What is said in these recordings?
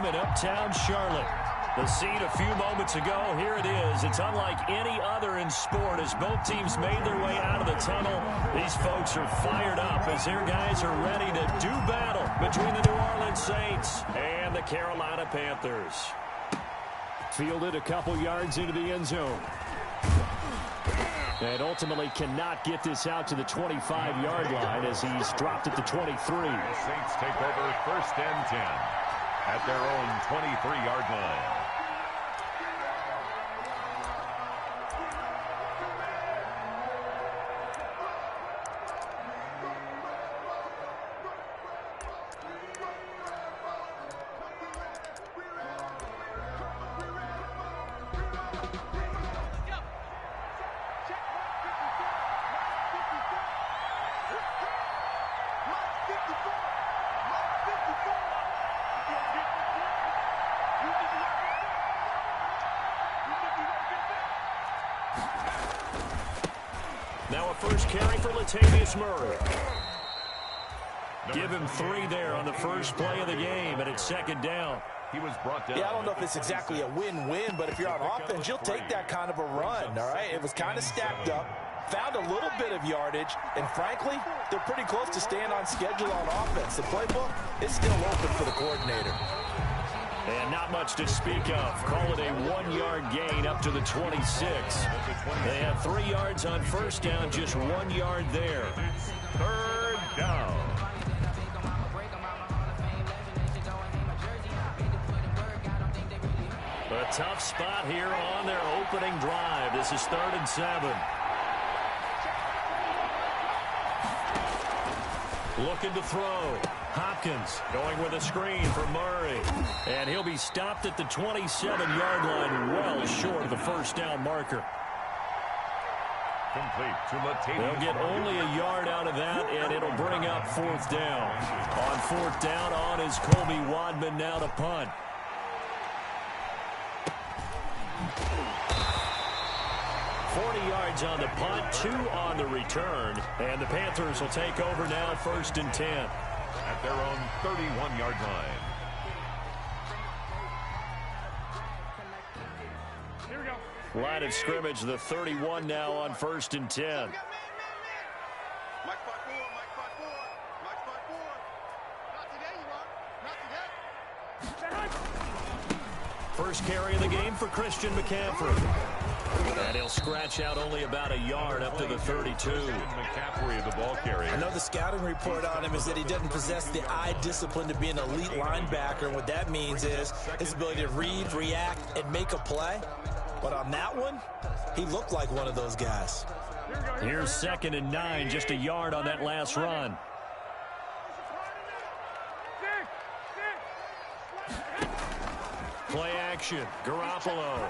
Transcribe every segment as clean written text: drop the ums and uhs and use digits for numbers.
in uptown Charlotte. The scene a few moments ago, here it is. It's unlike any other in sport as both teams made their way out of the tunnel. These folks are fired up as their guys are ready to do battle between the New Orleans Saints and the Carolina Panthers. Fielded a couple yards into the end zone. And ultimately cannot get this out to the 25-yard line as he's dropped at the 23. The Saints take over 1st and 10 at their own 23-yard line. Now a first carry for Latavius Murray. Give him 3 there on the first play of the game, and it's 2nd down. He was brought down. Yeah, I don't know if it's exactly a win-win, but if you're on offense, you'll take that kind of a run, all right? It was kind of stacked up, found a little bit of yardage, and frankly, they're pretty close to staying on schedule on offense. The playbook is still open for the coordinator. And not much to speak of. Call it a 1-yard gain up to the 26. They have 3 yards on first down, just 1 yard there. 3rd down. A tough spot here on their opening drive. This is 3rd and 7. Looking to throw. Hopkins going with a screen for Murray. And he'll be stopped at the 27-yard line, well short of the first down marker. Complete to Latavius. They'll get only a yard out of that, and it'll bring up 4th down. On 4th down on is Colby Wadman now to punt. Yards on the punt, 2 on the return, and the Panthers will take over now 1st and 10 at their own 31-yard line. Here we go. Line of scrimmage, the 31 now on 1st and 10. First carry of the game for Christian McCaffrey. And he'll scratch out only about a yard up to the 32. McCaffrey, the ball carrier. I know the scouting report on him is that he doesn't possess the eye discipline to be an elite linebacker. And what that means is his ability to read, react, and make a play. But on that one, he looked like one of those guys. Here's 2nd and 9, just a yard on that last run. Play action, Garoppolo.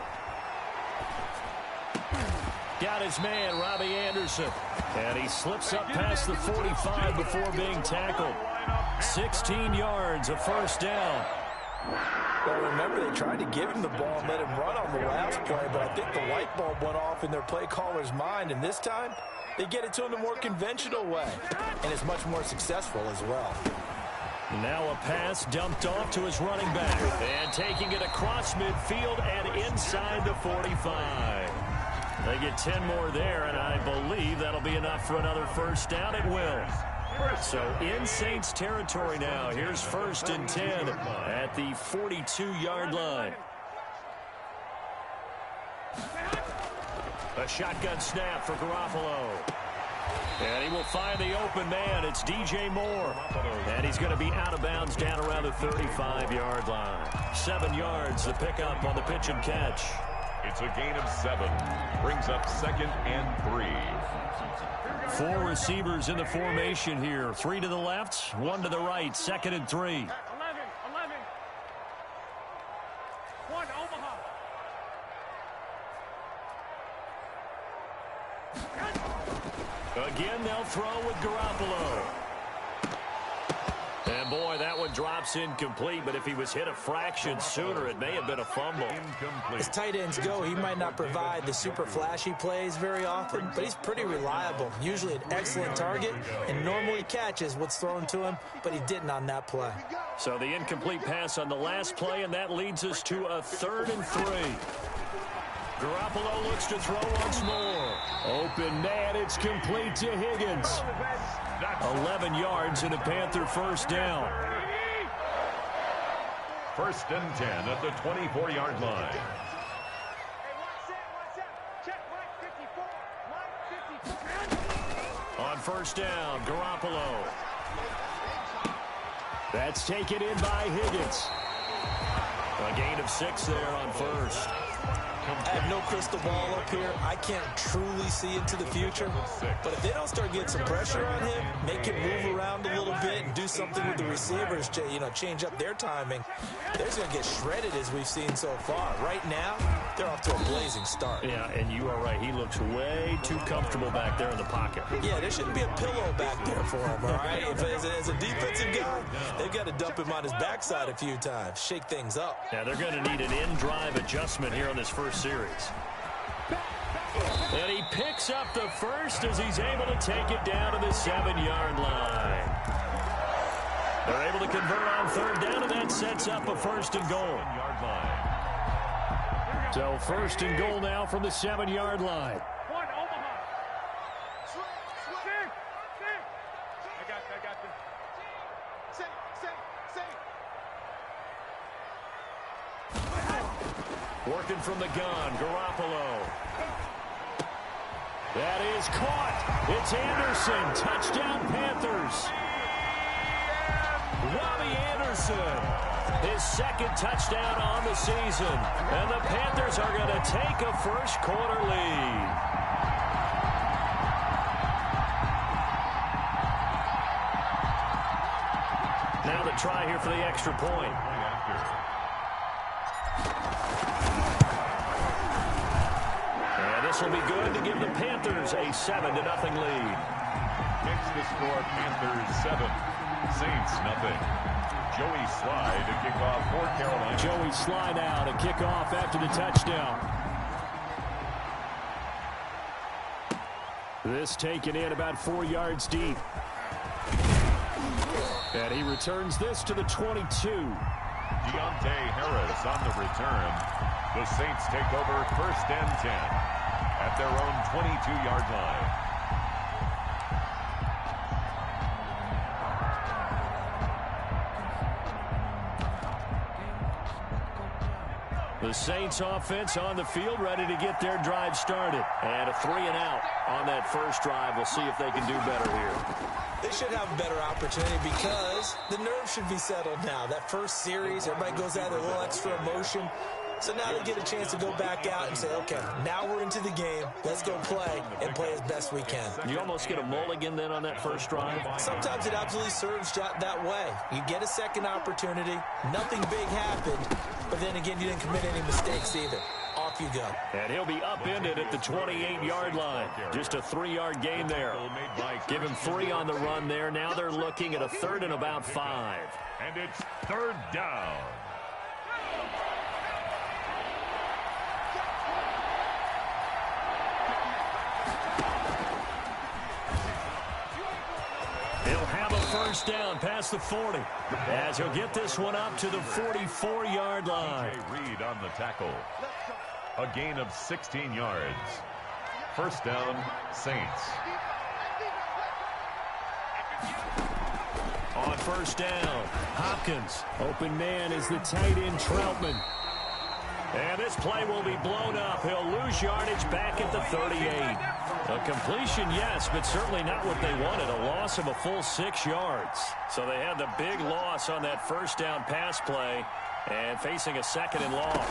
Got his man, Robbie Anderson. And he slips up past the 45 before being tackled. 16 yards, a first down. Well, remember, they tried to give him the ball and let him run on the last play, but I think the light bulb went off in their play caller's mind, and this time, they get it to him the more conventional way, and it's much more successful as well. Now a pass dumped off to his running back, and taking it across midfield and inside the 45. They get 10 more there, and I believe that'll be enough for another first down. It will. So in Saints territory now. Here's 1st and 10 at the 42-yard line. A shotgun snap for Garoppolo. And he will find the open man. It's DJ Moore. And he's going to be out of bounds down around the 35-yard line. 7 yards, the pickup on the pitch and catch. It's a gain of 7. Brings up 2nd and 3. 4 receivers in the formation here. 3 to the left, 1 to the right. 2nd and 3. 11. 1, Omaha. Again, they'll throw with Garoppolo. And boy, that one drops incomplete, but if he was hit a fraction sooner, it may have been a fumble. Incomplete. As tight ends go, he might not provide the super flashy plays very often, but he's pretty reliable. Usually an excellent target, and normally catches what's thrown to him, but he didn't on that play. So the incomplete pass on the last play, and that leads us to a 3rd and 3. Garoppolo looks to throw once more. Open man, it's complete to Higgins. 11 yards and a Panther first down. 1st and 10 at the 24-yard line. On first down, Garoppolo. That's taken in by Higgins. A gain of 6 there on first. I have no crystal ball up here. I can't truly see into the future. But if they don't start getting some pressure on him, make him move around a little bit and do something with the receivers to, change up their timing, they're going to get shredded as we've seen so far. Right now, they're off to a blazing start. Yeah, and you are right. He looks way too comfortable back there in the pocket. Yeah, there shouldn't be a pillow back there for him, all right? As a defensive guy, they've got to dump him on his backside a few times, shake things up. Yeah, they're going to need an in-drive adjustment here on this first series. And he picks up the first as he's able to take it down to the 7-yard line. They're able to convert on 3rd down, and that sets up a 1st and goal. So 1st and goal now from the 7-yard line. One, Omaha. I got this. Working from the gun, Garoppolo. That is caught. It's Anderson. Touchdown, Panthers. Robbie Anderson. His 2nd touchdown on the season. And the Panthers are going to take a first-quarter lead. Now the try here for the extra point. This will be good to give the Panthers a 7-0 lead. Makes the score Panthers 7, Saints nothing. Joey Sly to kick off for Carolina. Joey Sly now to kick off after the touchdown. This taken in about 4 yards deep. And he returns this to the 22. Deontay Harris on the return. The Saints take over 1st and 10 at their own 22-yard line. The Saints offense on the field, ready to get their drive started. And a 3-and-out on that first drive. We'll see if they can do better here. They should have a better opportunity because the nerves should be settled now. That first series, everybody goes out with a little extra emotion. So now they get a chance to go back out and say, okay, now we're into the game. Let's go play and play as best we can. You almost get a mulligan then on that first drive? Sometimes it absolutely serves that way. You get a second opportunity. Nothing big happened. But then again, you didn't commit any mistakes either. Off you go. And he'll be upended at the 28-yard line. Just a 3-yard gain there. Give him 3 on the run there. Now they're looking at a 3rd and about 5. And it's 3rd down. He'll have a first down past the 40 as he'll get this one up to the 44-yard line. Reed on the tackle. A gain of 16 yards. First down, Saints. On first down, Hopkins. Open man is the tight end Troutman. And this play will be blown up. He'll lose yardage back at the 38. A completion, yes, but certainly not what they wanted. A loss of a full 6 yards. So they had the big loss on that first down pass play and facing a 2nd and long.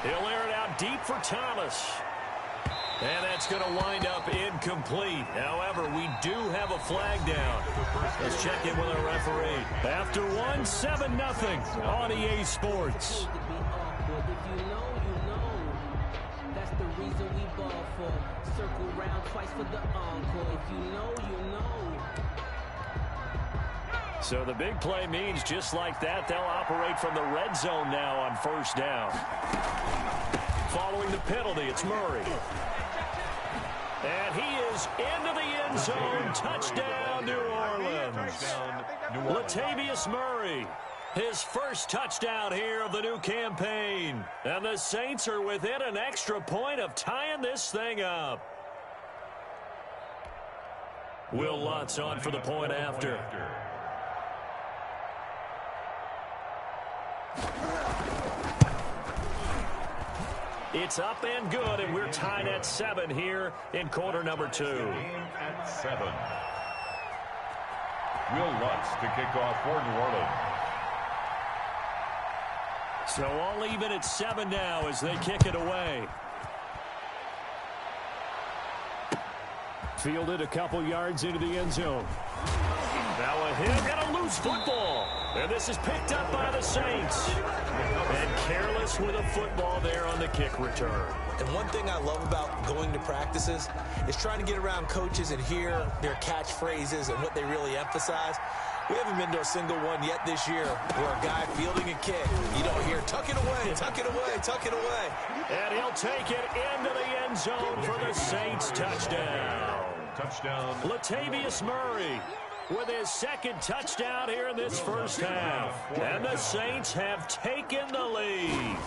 He'll air it out deep for Thomas. And that's going to wind up incomplete. However, we do have a flag down. Let's check in with our referee. After 1, 7-0 on EA Sports. That's the reason we ball for. Circle round twice for the encore. If you know, you know. So the big play means just like that, they'll operate from the red zone now on first down. Following the penalty, it's Murray. And he is into the end zone. Touchdown, New Orleans. Latavius Murray, his first touchdown here of the new campaign. And the Saints are within an extra point of tying this thing up. Will Lutz on for the point after. It's up and good, and we're tied at 7 here in quarter number 2. Game at 7. Will Lutz to kick off for New Orleans. So all even at 7 now as they kick it away. Fielded a couple yards into the end zone. Now a hit and a loose football. And this is picked up by the Saints. And careless with a football there on the kick return. And one thing I love about going to practices is trying to get around coaches and hear their catchphrases and what they really emphasize. We haven't been to a single one yet this year where a guy fielding a kick, you don't hear, tuck it away, tuck it away, tuck it away. And he'll take it into the end zone for the Saints touchdown. Touchdown. Latavius Murray with his second touchdown here in this first half. And the Saints have taken the lead.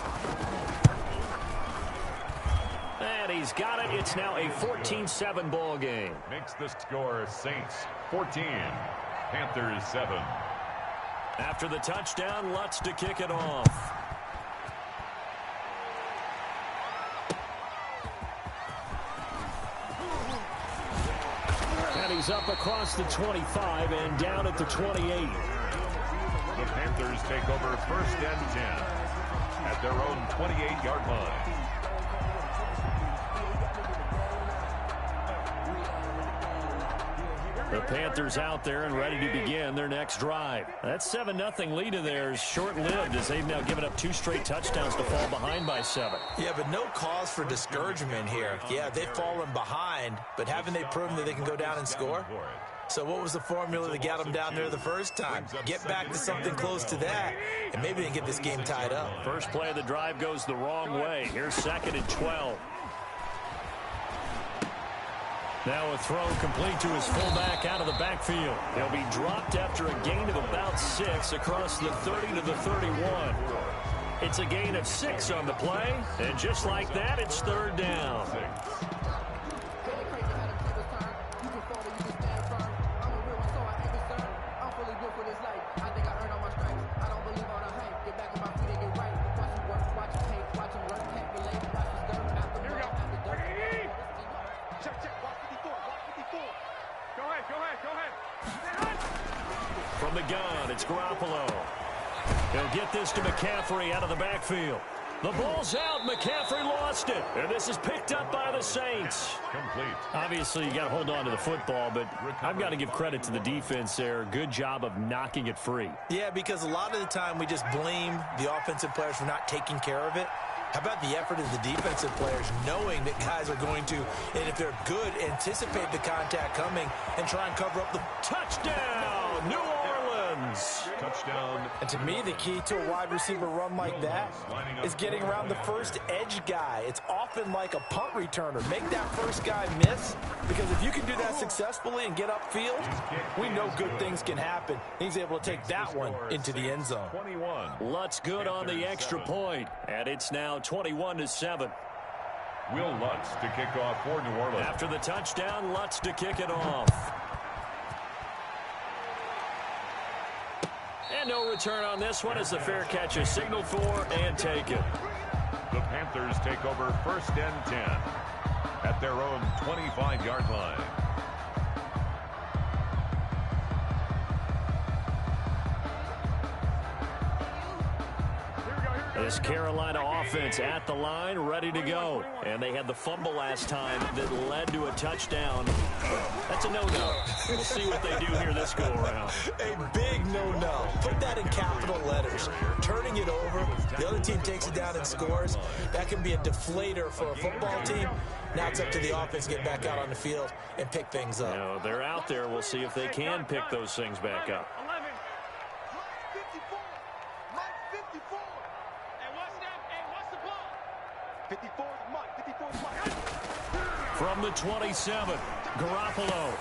And he's got it. It's now a 14-7 ball game. Makes the score Saints 14, Panthers 7. After the touchdown, Lutz to kick it off. And he's up across the 25 and down at the 28. The Panthers take over first and 10 at their own 28-yard line. The Panthers out there and ready to begin their next drive. That 7-0 lead of theirs short-lived as they've now given up 2 straight touchdowns to fall behind by 7. Yeah, but no cause for discouragement here. Yeah, they've fallen behind, but haven't they proven that they can go down and score? So what was the formula that got them down there the first time? Get back to something close to that, and maybe they can get this game tied up. First play of the drive goes the wrong way. Here's 2nd and 12. Now a throw complete to his fullback out of the backfield. He'll be dropped after a gain of about 6 across the 30 to the 31. It's a gain of 6 on the play, and just like that, it's 3rd down. From the gun, it's Garoppolo. He'll get this to McCaffrey out of the backfield. The ball's out. McCaffrey lost it. And this is picked up by the Saints. Complete. Obviously, you got to hold on to the football, but I've got to give credit to the defense there. Good job of knocking it free. Yeah, because a lot of the time we just blame the offensive players for not taking care of it. How about the effort of the defensive players knowing that guys are going to, and if they're good, anticipate the contact coming and try and cover up the touchdown, New Orleans. Touchdown. And to me, the key to a wide receiver run like that is getting around the first edge guy. It's often like a punt returner. Make that first guy miss, because if you can do that successfully and get upfield, we know good things can happen. He's able to take that one into the end zone. 21. Lutz good on the extra point, and it's now 21-7. Will Lutz to kick off for New Orleans. After the touchdown, Lutz to kick it off. And no return on this one as the fair catch is signaled for and taken. The Panthers take over first and 10 at their own 25-yard line. This Carolina offense at the line, ready to go. And they had the fumble last time that led to a touchdown. That's a no-no. We'll see what they do here this go-around. A big no-no. Put that in capital letters. Turning it over, the other team takes it down and scores. That can be a deflator for a football team. Now it's up to the offense to get back out on the field and pick things up. You know, they're out there. We'll see if they can pick those things back up. 54. Hey, what's that? Hey, what's the ball? 54 is Mike. 54 is Mike. From the 27, Garoppolo.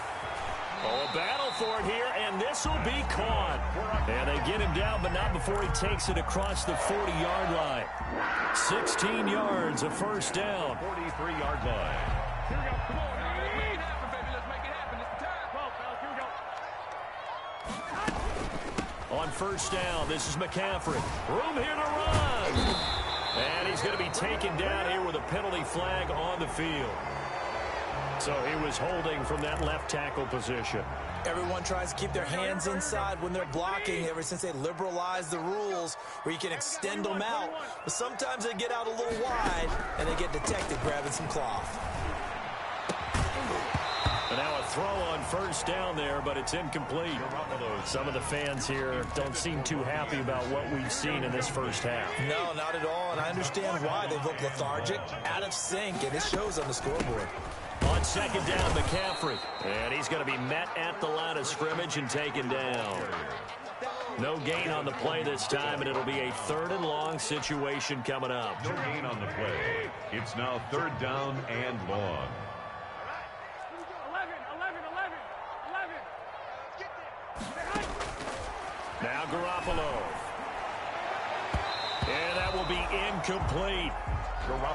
Oh, a battle for it here, and this will be caught. And they get him down, but not before he takes it across the 40-yard line. 16 yards, a first down. 43-yard line. Here we go. Come on. Let's make it happen, baby. Let's make it happen. It's the time. Well, here we go. On first down, this is McCaffrey. Room here to run. And he's going to be taken down here with a penalty flag on the field. So he was holding from that left tackle position. Everyone tries to keep their hands inside when they're blocking ever since they liberalized the rules where you can extend them out. But sometimes they get out a little wide and they get detected grabbing some cloth. And now a throw on first down there, but it's incomplete. Some of the fans here don't seem too happy about what we've seen in this first half. No, not at all, and I understand why. They look lethargic, out of sync, and it shows on the scoreboard. On second down, McCaffrey. And he's going to be met at the line of scrimmage and taken down. No gain on the play this time, and it'll be a 3rd and long situation coming up. No gain on the play. It's now 3rd down and long. 11. Now Garoppolo. And that will be incomplete.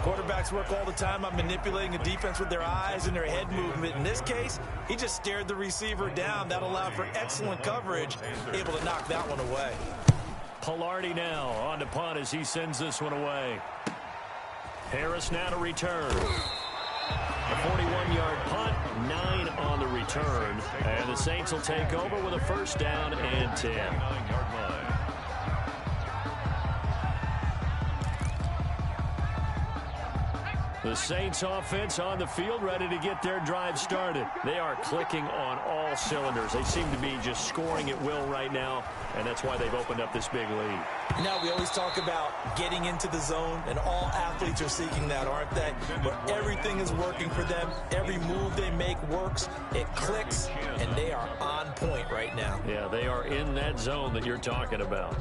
Quarterbacks work all the time on manipulating the defense with their eyes and their head movement. In this case, he just stared the receiver down. That allowed for excellent coverage, able to knock that one away. Pilardi now on to punt as he sends this one away. Harris now to return. A 41-yard punt, 9 on the return. And the Saints will take over with a first down and 10. 9-yard line. The Saints offense on the field, ready to get their drive started. They are clicking on all cylinders. They seem to be just scoring at will right now, and that's why they've opened up this big lead. Now, we always talk about getting into the zone, and all athletes are seeking that, aren't they? But everything is working for them. Every move they make works. It clicks, and they are on point right now. Yeah, they are in that zone that you're talking about.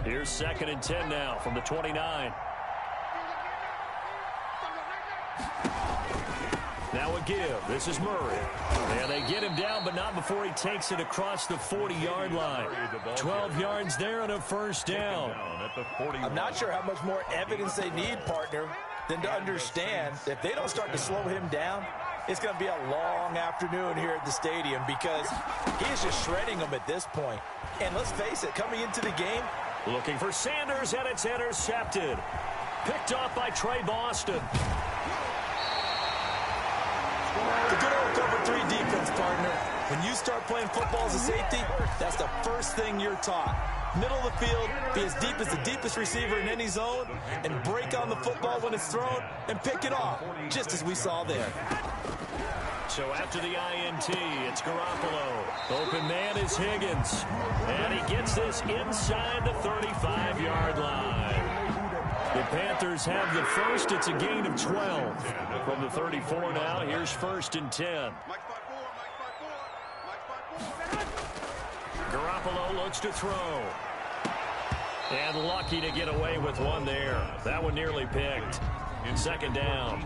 Here's 2nd and 10 now from the 29. Now a give. This is Murray. And they get him down, but not before he takes it across the 40-yard line. 12 yards there and a first down. I'm not sure how much more evidence they need, partner, than to understand that if they don't start to slow him down, it's going to be a long afternoon here at the stadium because he is just shredding them at this point. And let's face it, coming into the game, looking for Sanders, and it's intercepted. Picked off by Trey Boston. The good old cover 3 defense, partner. When you start playing football as a safety, that's the first thing you're taught. Middle of the field, be as deep as the deepest receiver in any zone, and break on the football when it's thrown and pick it off, just as we saw there. So after the INT, it's Garoppolo. Open man is Higgins. And he gets this inside the 35-yard line. The Panthers have the first. It's a gain of 12. From the 34 now, here's 1st and 10. Garoppolo looks to throw. And lucky to get away with one there. That one nearly picked. In 2nd down.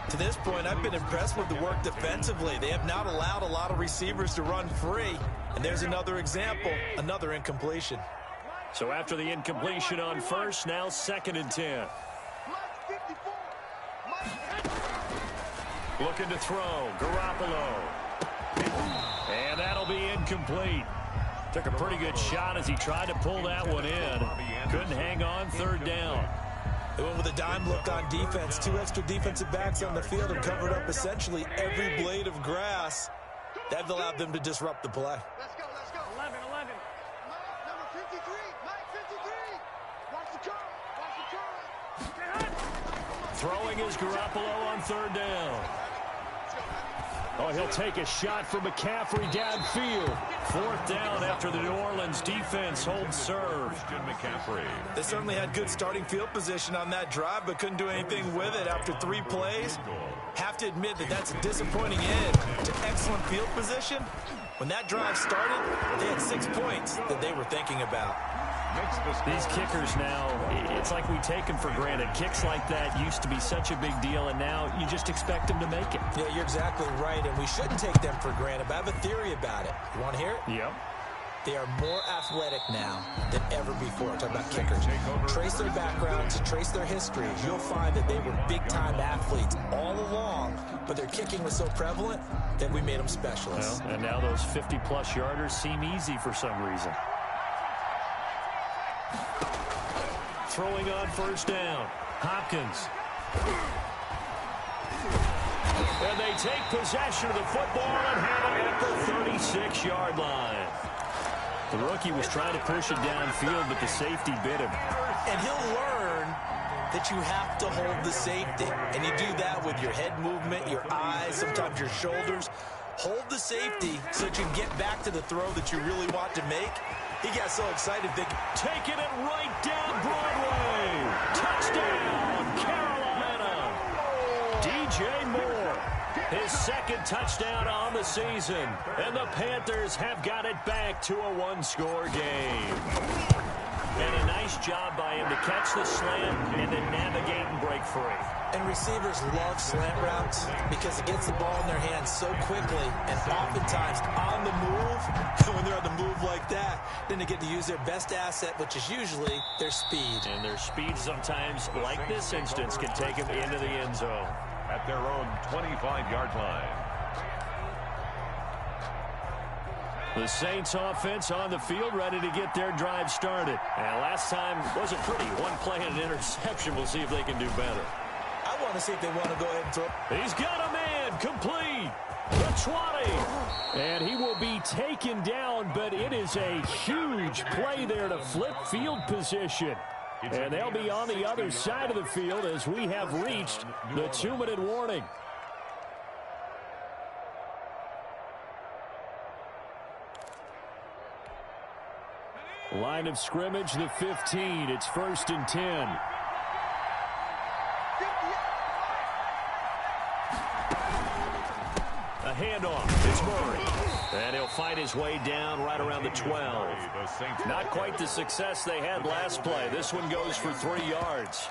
To this point, I've been impressed with the work defensively. They have not allowed a lot of receivers to run free. And there's another example, another incompletion. So after the incompletion on first, now 2nd and 10. Looking to throw, Garoppolo. And that'll be incomplete. Took a pretty good shot as he tried to pull that one in. Couldn't hang on, 3rd down. They went with a dime look on defense. 2 extra defensive backs on the field and covered up essentially every blade of grass. That allowed them to disrupt the play. Let's go, let's go. 11. Number 53, Mike 53. Watch the curl, Throwing is Garoppolo on 3rd down. Oh, he'll take a shot from McCaffrey downfield. 4th down after the New Orleans defense holds serve. McCaffrey. They certainly had good starting field position on that drive, but couldn't do anything with it after 3 plays. Have to admit that that's a disappointing end to excellent field position. When that drive started, they had 6 points that they were thinking about. makes the score. These kickers now, it's like we take them for granted. Kicks like that used to be such a big deal, and now you just expect them to make it. Yeah, you're exactly right, and we shouldn't take them for granted, but I have a theory about it. You want to hear it? Yep. They are more athletic now than ever before. Talking about kickers. Trace their backgrounds, trace their histories. You'll find that they were big-time athletes all along, but their kicking was so prevalent that we made them specialists. Well, and now those 50-plus yarders seem easy for some reason. Throwing on first down. Hopkins. And they take possession of the football and have it at the 36-yard line. The rookie was trying to push it downfield, but the safety bit him. And he'll learn that you have to hold the safety. And you do that with your head movement, your eyes, sometimes your shoulders. Hold the safety so that you can get back to the throw that you really want to make. He got so excited, taking it right down Broadway. Touchdown, Carolina. DJ Moore, his second touchdown on the season. And the Panthers have got it back to a one-score game. And a nice job by him to catch the slant and then navigate and break free. And receivers love slant routes because it gets the ball in their hands so quickly and oftentimes on the move. When they're on the move like that, then they get to use their best asset, which is usually their speed. And their speed sometimes, like this instance, can take them into the end zone. At their own 25-yard line. The Saints offense on the field, ready to get their drive started. And last time wasn't pretty. One play and an interception. We'll see if they can do better. I want to see if they want to go ahead and throw. He's got a man complete. The 20. And he will be taken down, but it is a huge play there to flip field position. And they'll be on the other side of the field as we have reached the 2-minute warning. Line of scrimmage, the 15. It's 1st and 10. A handoff. It's Murray. And he'll fight his way down right around the 12. Not quite the success they had last play. This one goes for 3 yards.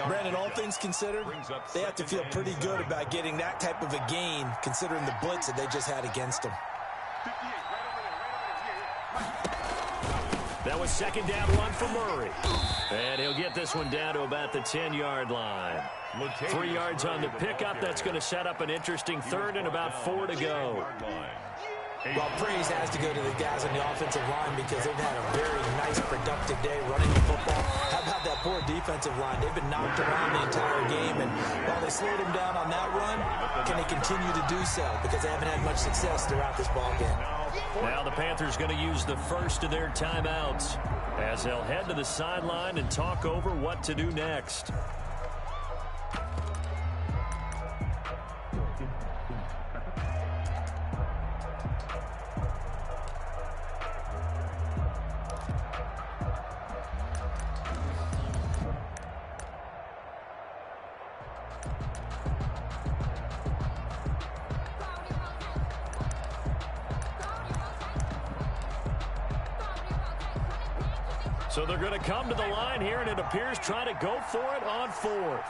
Brandon, all things considered, they have to feel pretty good about getting that type of a gain, considering the blitz that they just had against them. That was 2nd down 1 for Murray. And he'll get this one down to about the 10-yard line. 3 yards on the pickup. That's going to set up an interesting 3rd and about 4 to go. Well, praise has to go to the guys on the offensive line because they've had a very nice, productive day running the football. How about that poor defensive line? They've been knocked around the entire game, and while they slowed them down on that run, can they continue to do so? Because they haven't had much success throughout this ball game. Now the Panthers going to use the first of their timeouts as they'll head to the sideline and talk over what to do next. So they're going to come to the line here, and it appears try to go for it on 4th.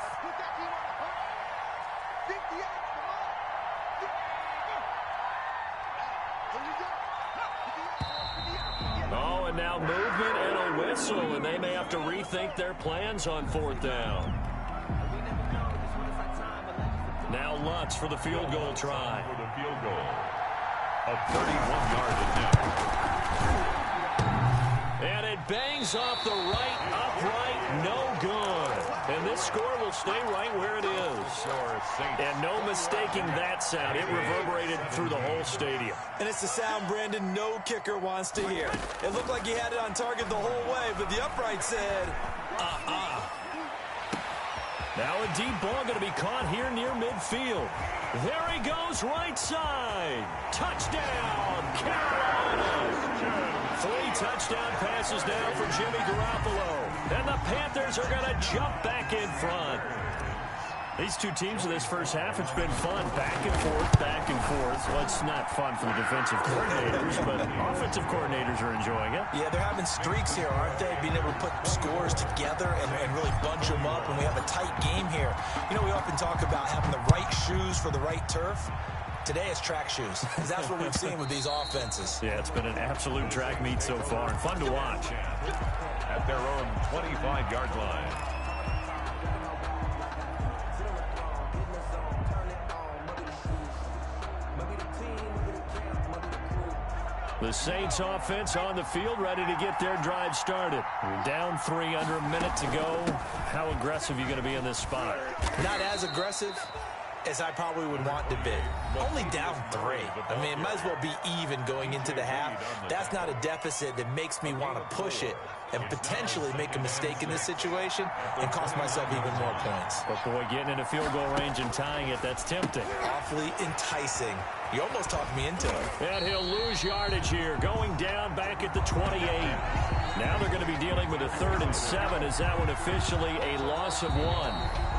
Oh, and now movement and a whistle, and they may have to rethink their plans on 4th down. Now Lutz for the field goal try. For the field goal. A 31-yard attempt. And it bangs off the right upright, no good. And this score will stay right where it is. And no mistaking that sound. It reverberated through the whole stadium. And it's the sound, Brandon, no kicker wants to hear. It looked like he had it on target the whole way, but the upright said, Now a deep ball going to be caught here near midfield. There he goes, right side. Touchdown, Carolina. 3 touchdown passes now for Jimmy Garoppolo. And the Panthers are going to jump back in front. These two teams in this first half, it's been fun. Back and forth, back and forth. Well, it's not fun for the defensive coordinators, but offensive coordinators are enjoying it. Yeah, they're having streaks here, aren't they? Being able to put scores together and really bunch them up, and we have a tight game here. You know, we often talk about having the right shoes for the right turf. Today it's track shoes. That's what we've seen with these offenses. Yeah, it's been an absolute track meet so far, and fun to watch. At their own 25-yard line. The Saints offense on the field, ready to get their drive started. We're down 3 under a minute to go. How aggressive are you going to be in this spot? Not as aggressive as I probably would want to be. Only down 3. I mean, it might as well be even going into the half. That's not a deficit that makes me want to push it and potentially make a mistake in this situation and cost myself even more points. But boy, getting into field goal range and tying it, that's tempting. Awfully enticing. You almost talked me into it. And he'll lose yardage here, going down back at the 28. Now they're going to be dealing with a 3rd and 7 as that one officially a loss of 1.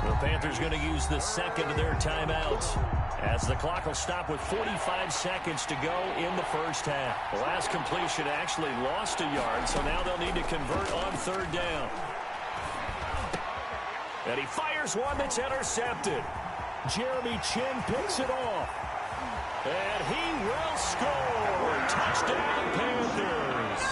The Panthers going to use the second of their timeouts as the clock will stop with 45 seconds to go in the first half. The last completion actually lost a yard, so now they'll need to convert on 3rd down. And he fires one that's intercepted. Jeremy Chin picks it off. And he will score. Touchdown, Panthers.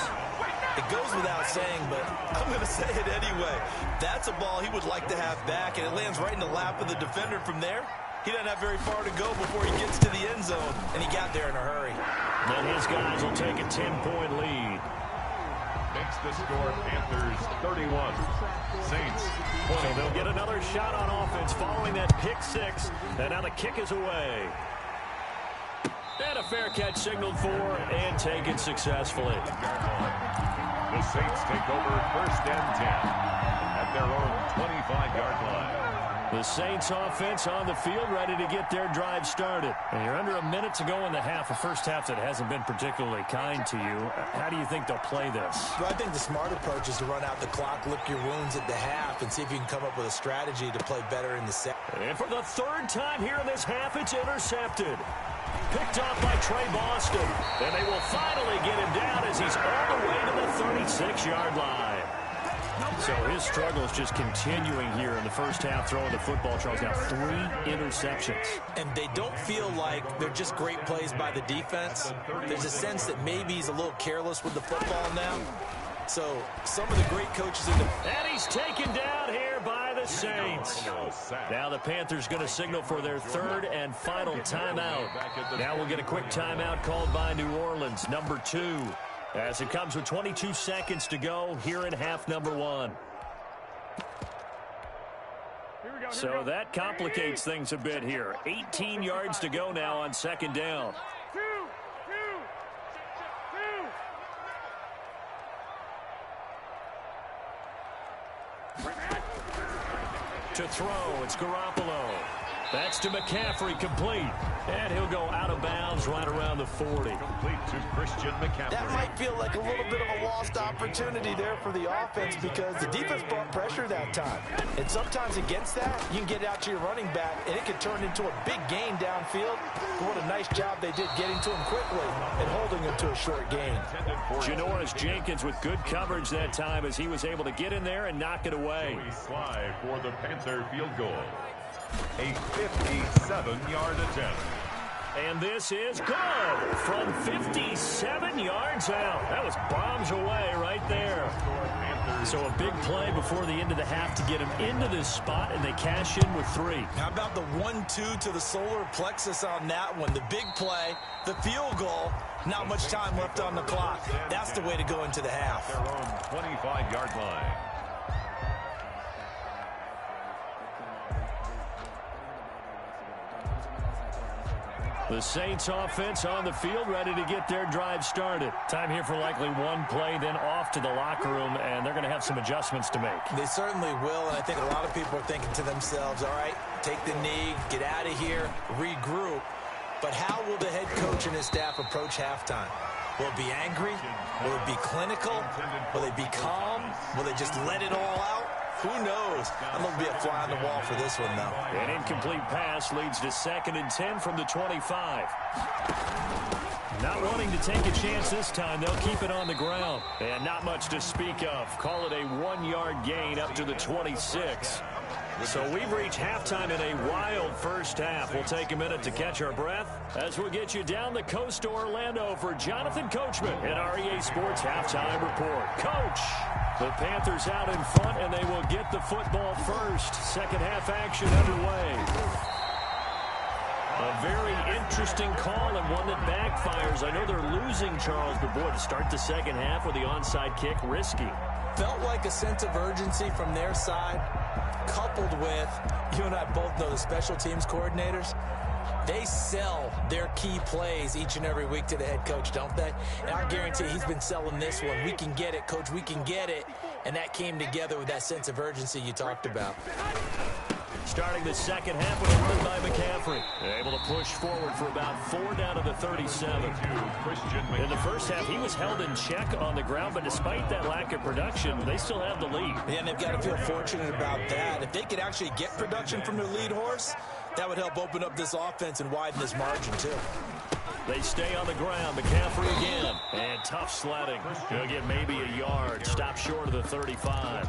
It goes without saying, but I'm going to say it anyway. That's a ball he would like to have back, and it lands right in the lap of the defender from there. He doesn't have very far to go before he gets to the end zone, and he got there in a hurry. Then his guys will take a 10-point lead. Makes the score Panthers 31. Saints 20. So they'll get another shot on offense following that pick 6, and now the kick is away. And a fair catch signaled for and taken successfully. The Saints take over 1st and 10 at their own 25-yard line. The Saints offense on the field ready to get their drive started. And you're under a minute to go in the half, a first half that hasn't been particularly kind to you. How do you think they'll play this? Well, I think the smart approach is to run out the clock, lick your wounds at the half, and see if you can come up with a strategy to play better in the second. And for the 3rd time here in this half, it's intercepted. Picked off by Trey Boston. And they will finally get him down as he's all the way to the 36-yard line. So his struggle is just continuing here in the first half, throwing the football. Charles now 3 interceptions. And they don't feel like they're just great plays by the defense. There's a sense that maybe he's a little careless with the football now. So some of the great coaches in the... And he's taken down here by the Saints. Now the Panthers going to signal for their 3rd and final timeout. Now we'll get a quick timeout called by New Orleans, number 2. As it comes with 22 seconds to go here in half number 1. So that complicates things a bit here. 18 yards to go now on 2nd down. To throw, it's Garoppolo. That's to McCaffrey, complete. And he'll go out of bounds right around the 40. Complete to Christian McCaffrey. That might feel like a little bit of a lost opportunity there for the offense because the defense brought pressure that time. And sometimes against that, you can get out to your running back, and it can turn into a big gain downfield. But what a nice job they did getting to him quickly and holding him to a short gain. Janoris Jenkins with good coverage that time as he was able to get in there and knock it away. Slide for the Panther field goal. A 57-yard attempt. And this is good from 57 yards out. That was bombs away right there. So a big play before the end of the half to get him into this spot, and they cash in with 3. How about the 1-2 to the solar plexus on that one? The big play, the field goal, not much time left on the clock. That's the way to go into the half. Their own 25-yard line. The Saints offense on the field ready to get their drive started. Time here for likely one play, then off to the locker room, and they're going to have some adjustments to make. They certainly will, and I think a lot of people are thinking to themselves, all right, take the knee, get out of here, regroup. But how will the head coach and his staff approach halftime? Will it be angry? Will it be clinical? Will they be calm? Will they just let it all out? Who knows? I'm going to be a fly on the wall for this one, though. An incomplete pass leads to 2nd and 10 from the 25. Not wanting to take a chance this time, they'll keep it on the ground. And not much to speak of. Call it a 1-yard gain up to the 26. So we've reached halftime in a wild first half. We'll take a minute to catch our breath as we'll get you down the coast to Orlando for Jonathan Coachman in our EA Sports Halftime Report. Coach, the Panthers out in front, and they will get the football first. Second half action underway. A very interesting call and one that backfires. I know they're losing, Charles, but boy, to start the second half with the onside kick, risky. Felt like a sense of urgency from their side, coupled with, you and I both know the special teams coordinators, they sell their key plays each and every week to the head coach, don't they? And I guarantee he's been selling this one. We can get it, coach, we can get it. And that came together with that sense of urgency you talked about. Starting the second half with a run by McCaffrey. Able to push forward for about 4 down to the 37. In the first half, he was held in check on the ground, but despite that lack of production, they still have the lead. Yeah, and they've got to feel fortunate about that. If they could actually get production from their lead horse, that would help open up this offense and widen this margin, too. They stay on the ground. McCaffrey again. And tough sledding. He'll get maybe a yard. Stop short of the 35.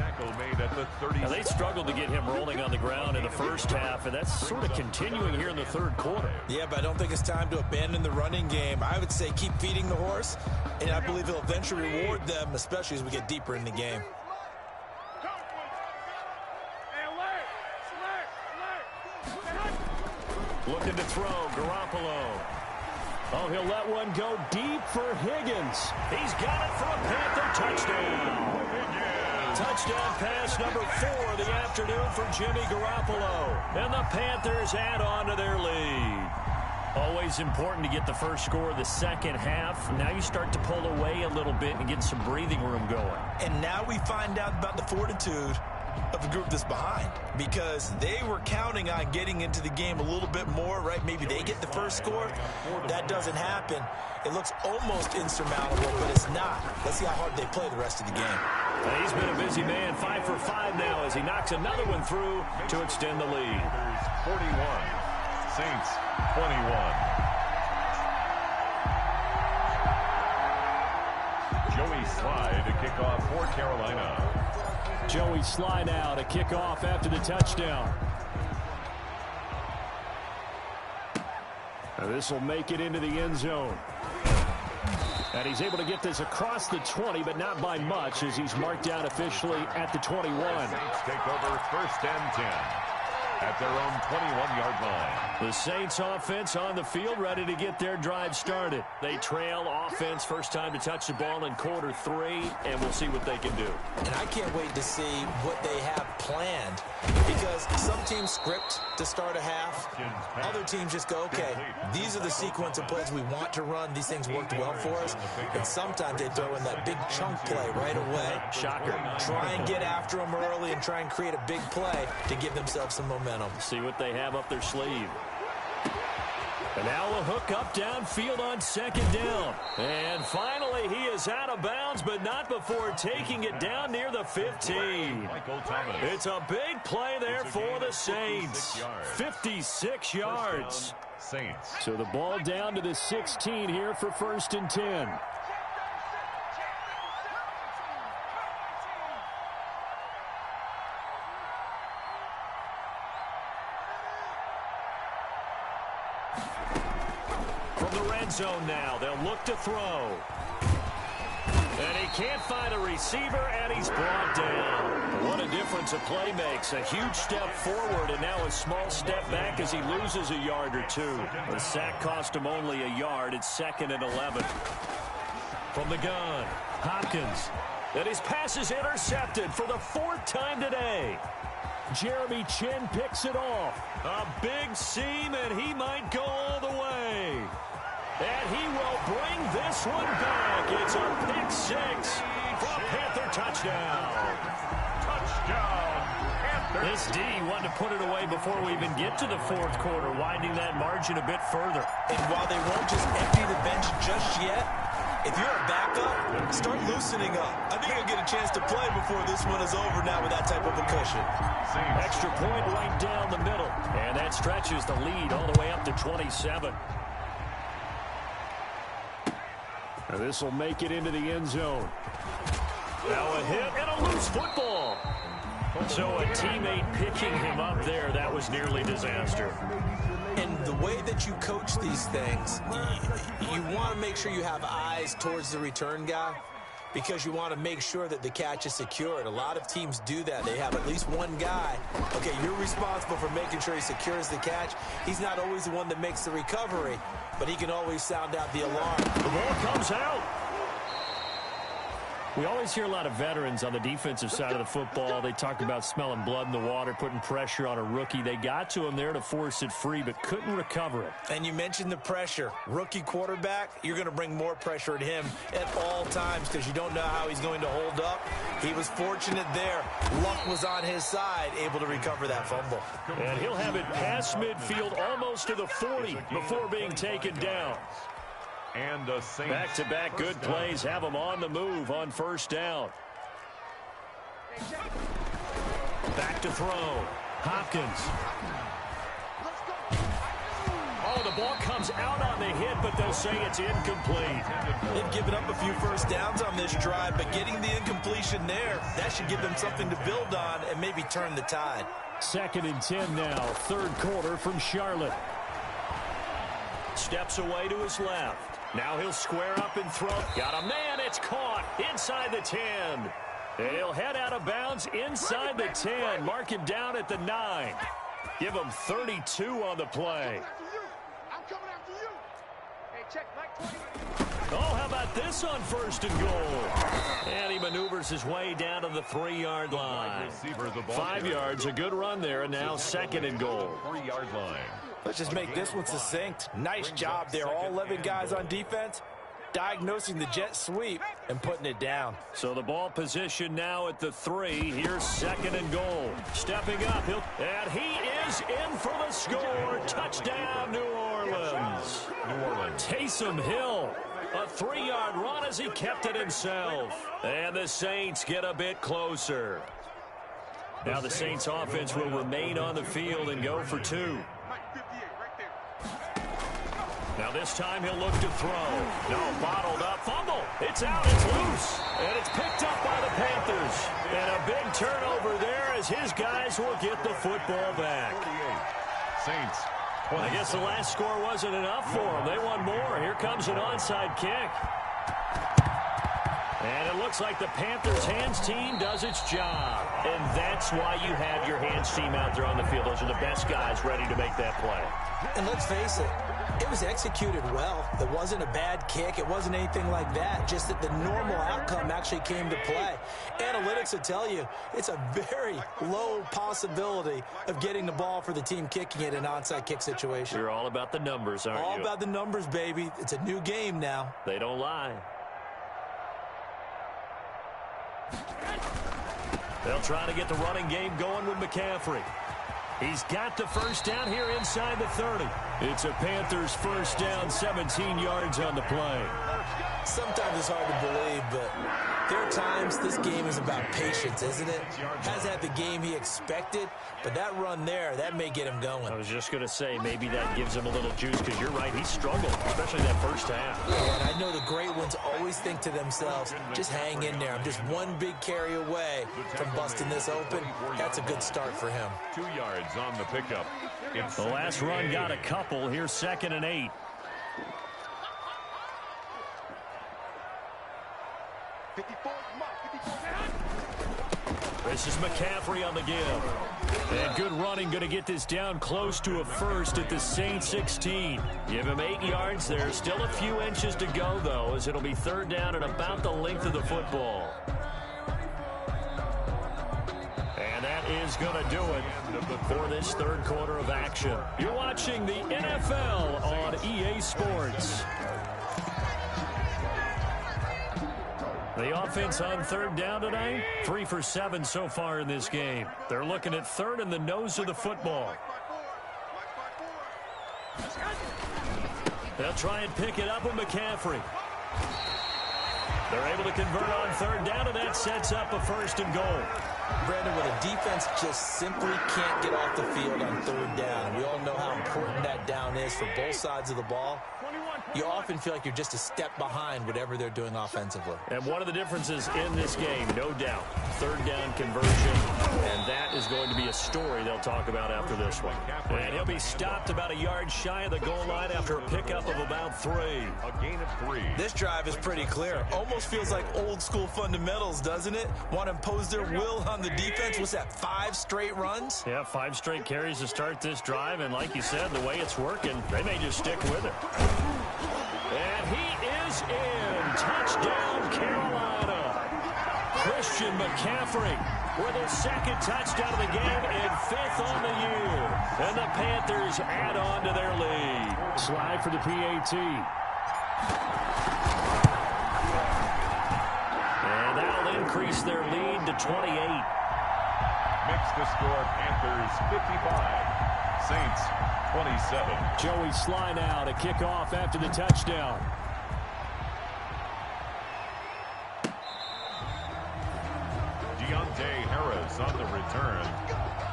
Now, they struggled to get him rolling on the ground in the first half, and that's sort of continuing here in the third quarter. Yeah, but I don't think it's time to abandon the running game. I would say keep feeding the horse, and I believe he'll eventually reward them, especially as we get deeper in the game. Looking to throw, Garoppolo. Oh, he'll let one go deep for Higgins. He's got it for a Panther touchdown. Touchdown pass number 4 of the afternoon for Jimmy Garoppolo. And the Panthers add on to their lead. Always important to get the first score of the second half. Now you start to pull away a little bit and get some breathing room going. And now we find out about the fortitude of the group that's behind, because they were counting on getting into the game a little bit more, right? Maybe they get the first score. That doesn't happen. It looks almost insurmountable, but it's not. Let's see how hard they play the rest of the game. He's been a busy man, 5 for 5 now as he knocks another one through to extend the lead. 41, Saints 21. Joey Slye to kick off for Carolina. Joey Slye now to kick off after the touchdown. Now this will make it into the end zone. And he's able to get this across the 20, but not by much, as he's marked down officially at the 21. Saints take over 1st and 10 at their own 21-yard line. The Saints offense on the field, ready to get their drive started. They trail offense, first time to touch the ball in quarter 3, and we'll see what they can do. And I can't wait to see what they have planned, because some teams script to start a half. Other teams just go, okay, these are the sequence of plays we want to run. These things worked well for us. And sometimes they throw in that big chunk play right away. Shocker. Try and get after them early and try and create a big play to give themselves some momentum. See what they have up their sleeve. And now a hook up downfield on 2nd down. And finally, he is out of bounds, but not before taking it down near the 15. It's a big play there for the Saints. 56 yards. So the ball down to the 16 here for 1st and 10. From the red zone now, they'll look to throw. And he can't find a receiver, and he's brought down. What a difference a play makes. A huge step forward, and now a small step back as he loses a yard or two. The sack cost him only a yard. It's 2nd and 11. From the gun, Hopkins. And his pass is intercepted for the 4th time today. Jeremy Chin picks it off. A big seam, and he might go all the way. And he will bring this one back. It's a pick 6 for a Panther touchdown. Touchdown, Panthers. This D wanted to put it away before we even get to the 4th quarter, widening that margin a bit further. And while they won't just empty the bench just yet, if you're a backup, start loosening up. I think you'll get a chance to play before before this one is over now with that type of a cushion. Extra point right down the middle. And that stretches the lead all the way up to 27. This will make it into the end zone. Now a hit and a loose football. So a teammate picking him up there, that was nearly disaster. And the way that you coach these things, you want to make sure you have eyes towards the return guy because you want to make sure that the catch is secured. A lot of teams do that. They have at least one guy. Okay, you're responsible for making sure he secures the catch. He's not always the one that makes the recovery, but he can always sound out the alarm. The ball comes out. We always hear a lot of veterans on the defensive side of the football. They talk about smelling blood in the water, putting pressure on a rookie. They got to him there to force it free, but couldn't recover it. And you mentioned the pressure. Rookie quarterback, you're going to bring more pressure at him at all times because you don't know how he's going to hold up. He was fortunate there. Luck was on his side, able to recover that fumble. And he'll have it past midfield almost to the 40 before being taken down. And the Saints back-to-back good plays have them on the move on first down. Back to throw. Hopkins. Oh, the ball comes out on the hit, but they'll say it's incomplete. They've given up a few first downs on this drive, but getting the incompletion there, that should give them something to build on and maybe turn the tide. 2nd and 10 now, third quarter from Charlotte. Steps away to his left. Now he'll square up and throw. Got a man. It's caught inside the 10. And he'll head out of bounds inside the 10. Mark him down at the 9. Give him 32 on the play. I'm coming after you. Hey, check, Mike 20. Oh, how about this on 1st and goal? And he maneuvers his way down to the 3-yard line. 5 yards, a good run there, and now 2nd and goal. 3-yard line. Let's just make this one succinct. Nice job there. All 11 guys on defense, diagnosing the jet sweep and putting it down. So the ball position now at the 3. Here's 2nd and goal. Stepping up. And he is in for the score. Touchdown, New Orleans. Taysom Hill. A 3-yard run as he kept it himself. And the Saints get a bit closer. Now the Saints offense will remain on the field and go for 2. Now this time he'll look to throw. No, bottled up. Fumble. It's out. It's loose. And it's picked up by the Panthers. And a big turnover there as his guys will get the football back. 48. Saints. I guess the last score wasn't enough for them. They want more. Here comes an onside kick. And it looks like the Panthers hands team does its job. And that's why you have your hands team out there on the field. Those are the best guys ready to make that play. And let's face it, it was executed well. It wasn't a bad kick. It wasn't anything like that. Just that the normal outcome actually came to play. Analytics will tell you it's a very low possibility of getting the ball for the team kicking it in an onside kick situation. You're all about the numbers, aren't you? All about the numbers, baby. It's a new game now. They don't lie. They'll try to get the running game going with McCaffrey. He's got the first down here inside the 30. It's a Panthers first down, 17 yards on the play. Sometimes it's hard to believe, but there are times this game is about patience, isn't it? Has had the game he expected, but that run there, that may get him going. I was just going to say, maybe that gives him a little juice, because you're right, he struggled, especially that first half. Yeah, and I know the great ones always think to themselves, just hang in there. I'm just one big carry away from busting this open. That's a good start for him. 2 yards on the pickup. The last run got a couple. Here's 2nd and 8. This is McCaffrey on the give. And good running, going to get this down close to a first at the Saints 16. Give him 8 yards there. Still a few inches to go, though, as it'll be 3rd down and about the length of the football. And that is going to do it for this 3rd quarter of action. You're watching the NFL on EA Sports. The offense on 3rd down tonight, 3 for 7 so far in this game. They're looking at 3rd and the nose of the football. They'll try and pick it up with McCaffrey. They're able to convert on third down, and that sets up a 1st and goal. Brandon, when a defense just simply can't get off the field on third down, we all know how important that down is for both sides of the ball. You often feel like you're just a step behind whatever they're doing offensively. And one of the differences in this game, no doubt, third down conversion, and that is going to be a story they'll talk about after this one. And he'll be stopped about a yard shy of the goal line after a pickup of about 3. A gain of 3. This drive is pretty clear. Almost feels like old school fundamentals, doesn't it? Want to impose their will on the defense. What's that, 5 straight runs? Yeah, 5 straight carries to start this drive, and like you said, the way it's working, they may just stick with it. And he is in. Touchdown, Carolina. Christian McCaffrey with his 2nd touchdown of the game and 5th on the year. And the Panthers add on to their lead. Slide for the PAT. And that'll increase their lead to 28. Makes the score Panthers 55. Saints 27. Joey Sly now to kick off after the touchdown. Deontay Harris on the return.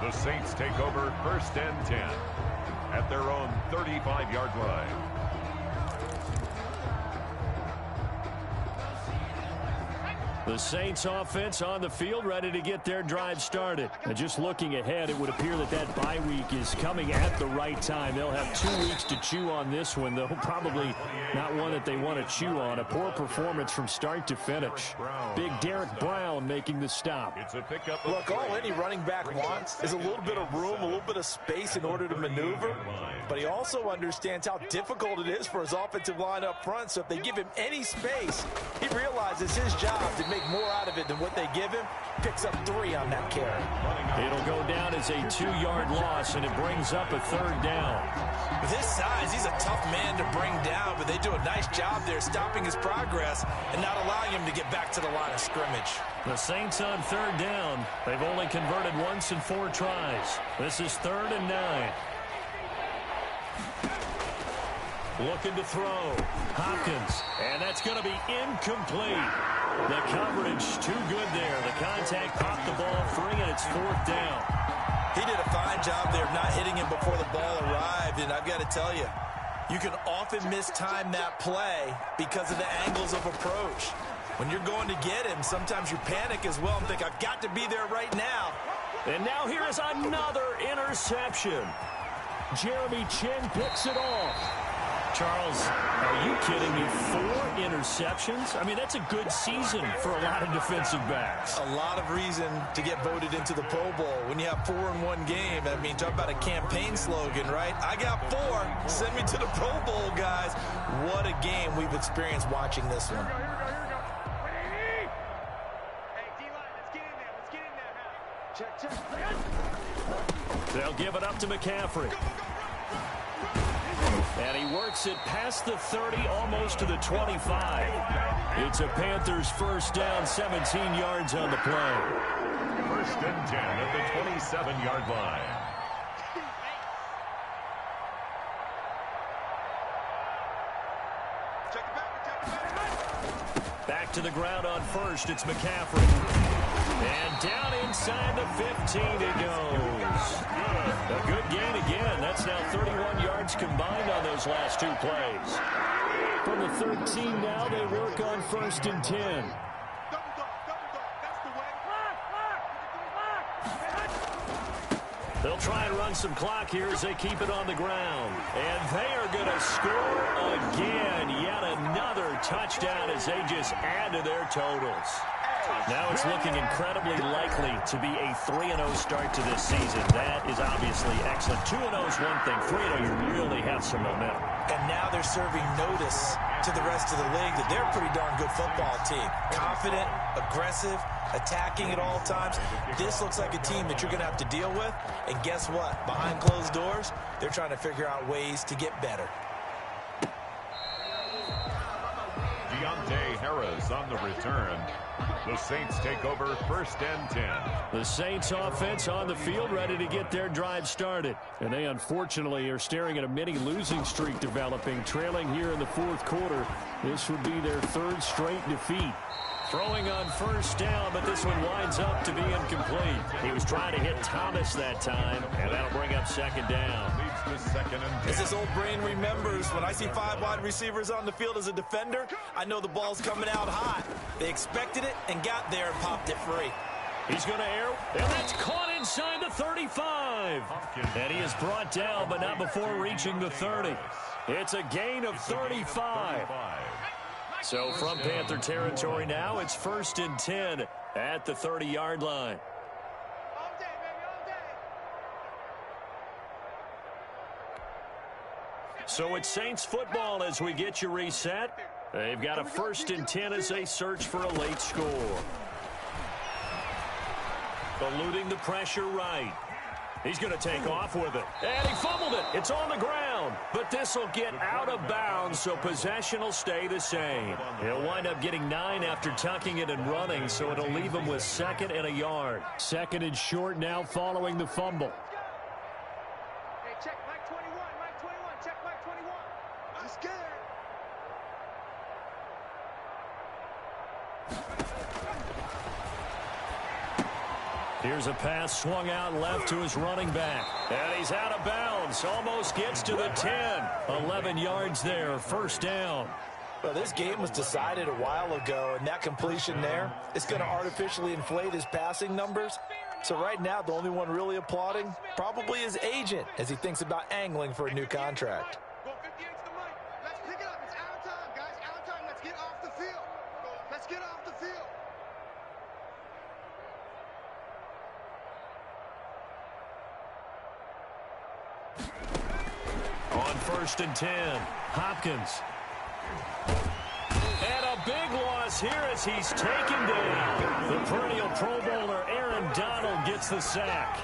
The Saints take over 1st and 10 at their own 35-yard line. The Saints offense on the field ready to get their drive started. And just looking ahead, it would appear that bye week is coming at the right time. They'll have 2 weeks to chew on this one, though probably not one that they want to chew on. A poor performance from start to finish. Big Derek Brown making the stop. It's a pickup. Look, all any running back wants is a little bit of room, a little bit of space in order to maneuver. But he also understands how difficult it is for his offensive line up front. So if they give him any space, he realizes his job to make more out of it than what they give him. Picks up 3 on that carry. It'll go down as a 2-yard loss, and it brings up a 3rd down. With his size, he's a tough man to bring down, but they do a nice job there stopping his progress and not allowing him to get back to the line of scrimmage. The Saints on 3rd down. They've only converted once in 4 tries. This is 3rd and 9. Looking to throw. Hopkins. And that's going to be incomplete. The coverage too good there. The contact popped the ball free, and it's 4th down. He did a fine job there of not hitting him before the ball arrived. And I've got to tell you, you can often mistime that play because of the angles of approach. When you're going to get him, sometimes you panic as well and think, I've got to be there right now. And now here is another interception. Jeremy Chin picks it off. Charles, are you kidding me? 4 interceptions? I mean, that's a good season for a lot of defensive backs. A lot of reason to get voted into the Pro Bowl. When you have 4 in one game, I mean, talk about a campaign slogan, right? I got 4. Send me to the Pro Bowl, guys. What a game we've experienced watching this one. Hey, D-line, let's get in there. Let's get in there now. Check. They'll give it up to McCaffrey. And he works it past the 30, almost to the 25. It's a Panthers 1st down, 17 yards on the play. 1st and 10 at the 27-yard line. Back to the ground on 1st, it's McCaffrey. And down inside the 15 it goes. A good gain again. That's now 31 yards combined on those last 2 plays. From the 13 now, they work on 1st and 10. They'll try and run some clock here as they keep it on the ground. And they are going to score again. Yet another touchdown as they just add to their totals. Now it's looking incredibly likely to be a 3-0 start to this season. That is obviously excellent. 2-0 is one thing. 3-0, you really have some momentum. And now they're serving notice to the rest of the league that they're a pretty darn good football team. Confident, aggressive, attacking at all times. This looks like a team that you're going to have to deal with. And guess what? Behind closed doors, they're trying to figure out ways to get better. Deontay Harris on the return. The Saints take over 1st and 10. The Saints offense on the field ready to get their drive started. And they unfortunately are staring at a mini losing streak developing, trailing here in the 4th quarter. This would be their 3rd straight defeat. Throwing on 1st down, but this one winds up to be incomplete. He was trying to hit Thomas that time, and that'll bring up 2nd down. Leads to 2nd and 10. As this old brain remembers, when I see 5 wide receivers on the field as a defender, I know the ball's coming out hot. They expected it and got there and popped it free. He's going to air, and that's caught inside the 35. And he is brought down, but not before reaching the 30. It's a gain of 35. So from Panther territory now, it's 1st and 10 at the 30-yard line. All day, baby, all day. So it's Saints football as we get you reset. They've got a 1st and 10 as they search for a late score. Eluding the pressure right. He's going to take off with it. And he fumbled it. It's on the ground. But this will get out of bounds, so possession will stay the same. He'll wind up getting 9 after tucking it and running, so it'll leave him with 2nd and a yard. 2nd and short now following the fumble. Hey, check Mike 21, Mike 21, check Mike 21. I'm scared. Here's a pass swung out left to his running back. And he's out of bounds. Almost gets to the 10. 11 yards there. 1st down. Well, this game was decided a while ago, and that completion there is going to artificially inflate his passing numbers. So right now, the only one really applauding probably his agent as he thinks about angling for a new contract. Go 58 to the right. Let's pick it up. It's out of time, guys. Out of time. Let's get off the field. Let's get off the field. On 1st and 10, Hopkins. And a big loss here as he's taken down. The perennial Pro Bowler Aaron Donald gets the sack.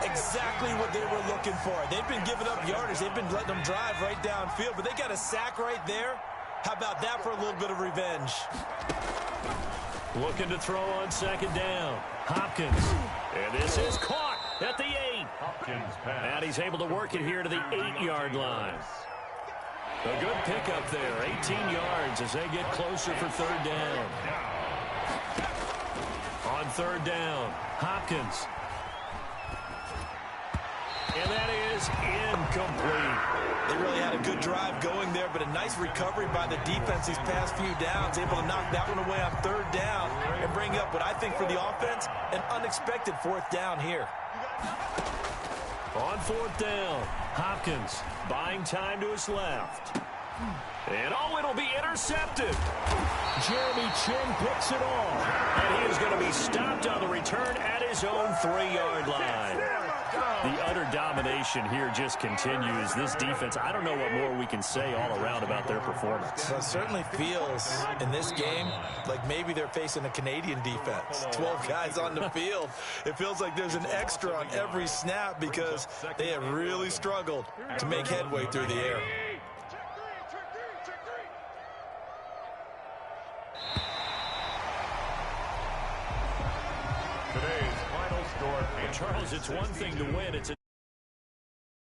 Exactly what they were looking for. They've been giving up yardage. They've been letting them drive right downfield, but they got a sack right there. How about that for a little bit of revenge? Looking to throw on 2nd down. Hopkins. And this is caught at the 8. Hopkins pass. And he's able to work it here to the 8-yard line. A good pickup there. 18 yards as they get closer for 3rd down. On 3rd down, Hopkins. And that is incomplete. They really had a good drive going there, but a nice recovery by the defense these past few downs, able to knock that one away on 3rd down and bring up what I think for the offense, an unexpected 4th down here. On 4th down, Hopkins buying time to his left. And it'll be intercepted. Jeremy Chin picks it off. And he is going to be stopped on the return at his own 3-yard line. The utter domination here just continues. This defense, I don't know what more we can say all around about their performance. Well, it certainly feels in this game like maybe they're facing a Canadian defense. 12 guys on the field. It feels like there's an extra on every snap because they have really struggled to make headway through the air. Today's final score. Charles, it's one thing to win. It's